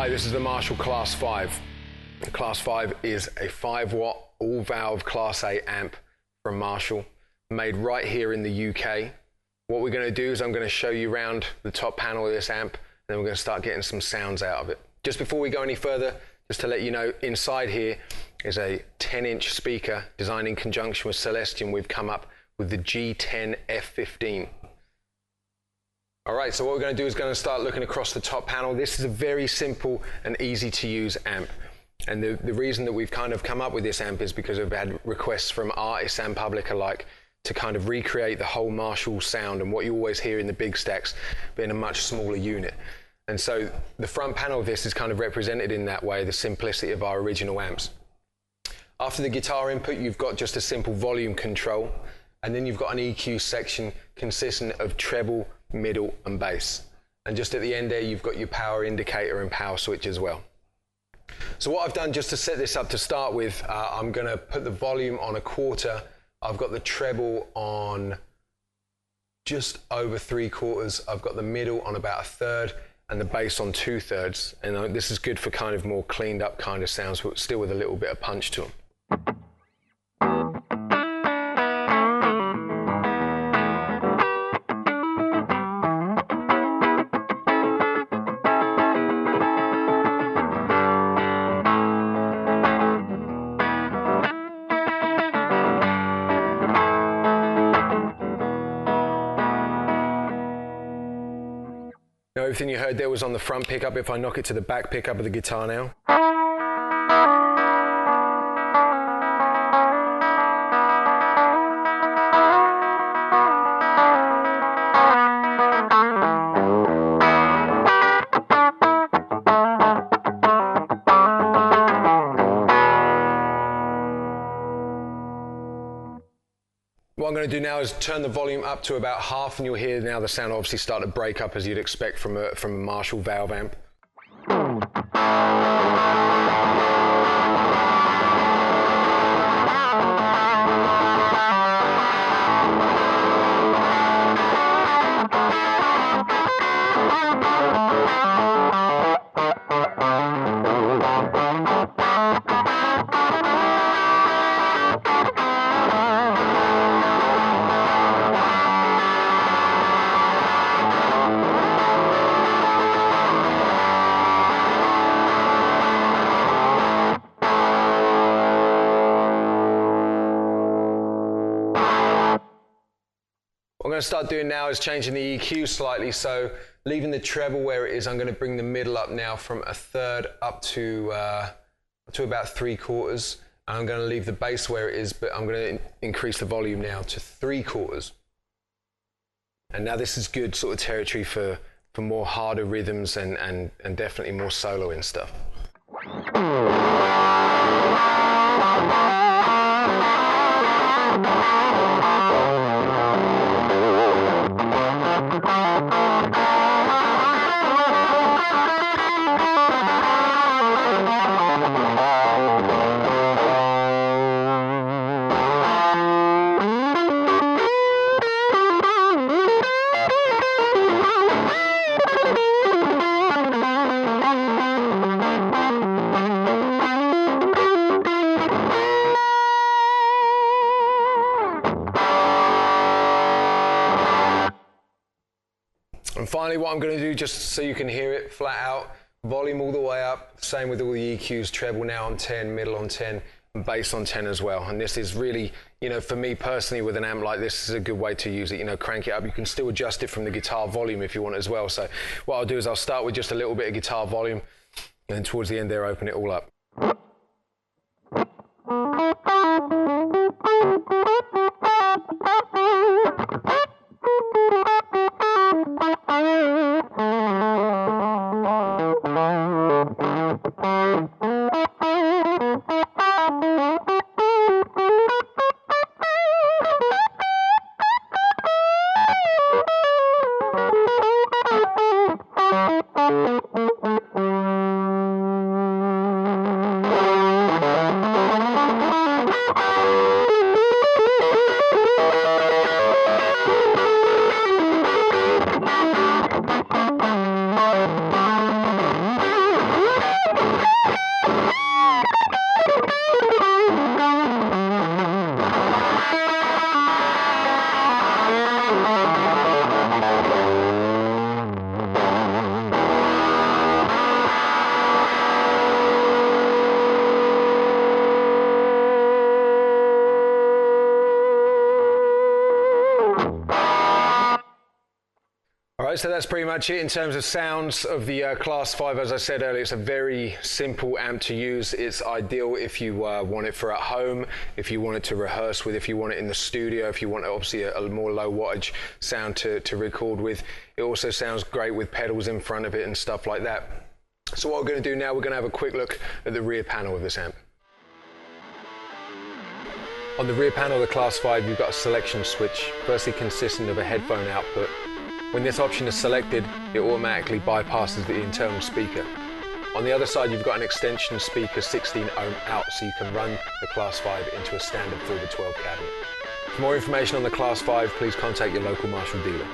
Hi, this is the Marshall Class 5. The Class 5 is a 5-watt all-valve Class A amp from Marshall, made right here in the UK. What we're going to do is I'm going to show you around the top panel of this amp, and then we're going to start getting some sounds out of it. Just before we go any further, just to let you know, inside here is a 10-inch speaker designed in conjunction with Celestion. We've come up with the G10 F15. All right, so what we're going to do is going to start looking across the top panel. This is a very simple and easy to use amp. And the reason that we've kind of come up with this amp is because we've had requests from artists and public alike to kind of recreate the whole Marshall sound and what you always hear in the big stacks, but in a much smaller unit. And so the front panel of this is kind of represented in that way, the simplicity of our original amps. After the guitar input, you've got just a simple volume control, and then you've got an EQ section consisting of treble, middle and bass. And just at the end there, you've got your power indicator and power switch as well. So what I've done just to set this up to start with, I'm going to put the volume on 1/4. I've got the treble on just over 3/4. I've got the middle on about 1/3 and the bass on 2/3. And this is good for kind of more cleaned up kind of sounds, but still with a little bit of punch to them. Now, everything you heard there was on the front pickup. If I knock it to the back pickup of the guitar now. What I'm going to do now is turn the volume up to about half, and you'll hear now the sound obviously start to break up as you'd expect from a Marshall valve amp. What I'm going to start doing now is changing the EQ slightly, so leaving the treble where it is, I'm going to bring the middle up now from 1/3 up to about 3/4. And I'm going to leave the bass where it is, but I'm going to increase the volume now to 3/4. And now this is good sort of territory for more harder rhythms and definitely more soloing stuff. And finally, what I'm going to do, just so you can hear it flat out, volume all the way up, same with all the EQs, treble now on 10, middle on 10, and bass on 10 as well. And this is really, you know, for me personally with an amp like this, is a good way to use it. You know, crank it up. You can still adjust it from the guitar volume if you want as well. So what I'll do is I'll start with just a little bit of guitar volume, and then towards the end there, open it all up. Right, so that's pretty much it in terms of sounds of the Class 5. As I said earlier, it's a very simple amp to use. It's ideal if you want it for at home, if you want it to rehearse with, if you want it in the studio, if you want obviously a more low wattage sound to record with. It also sounds great with pedals in front of it and stuff like that. So what we're going to do now, we're going to have a quick look at the rear panel of this amp. On the rear panel of the Class 5, you've got a selection switch, firstly consisting of a headphone output. When this option is selected, it automatically bypasses the internal speaker. On the other side, you've got an extension speaker 16 ohm out, so you can run the Class 5 into a standard 4x12 cabinet. For more information on the Class 5, please contact your local Marshall dealer.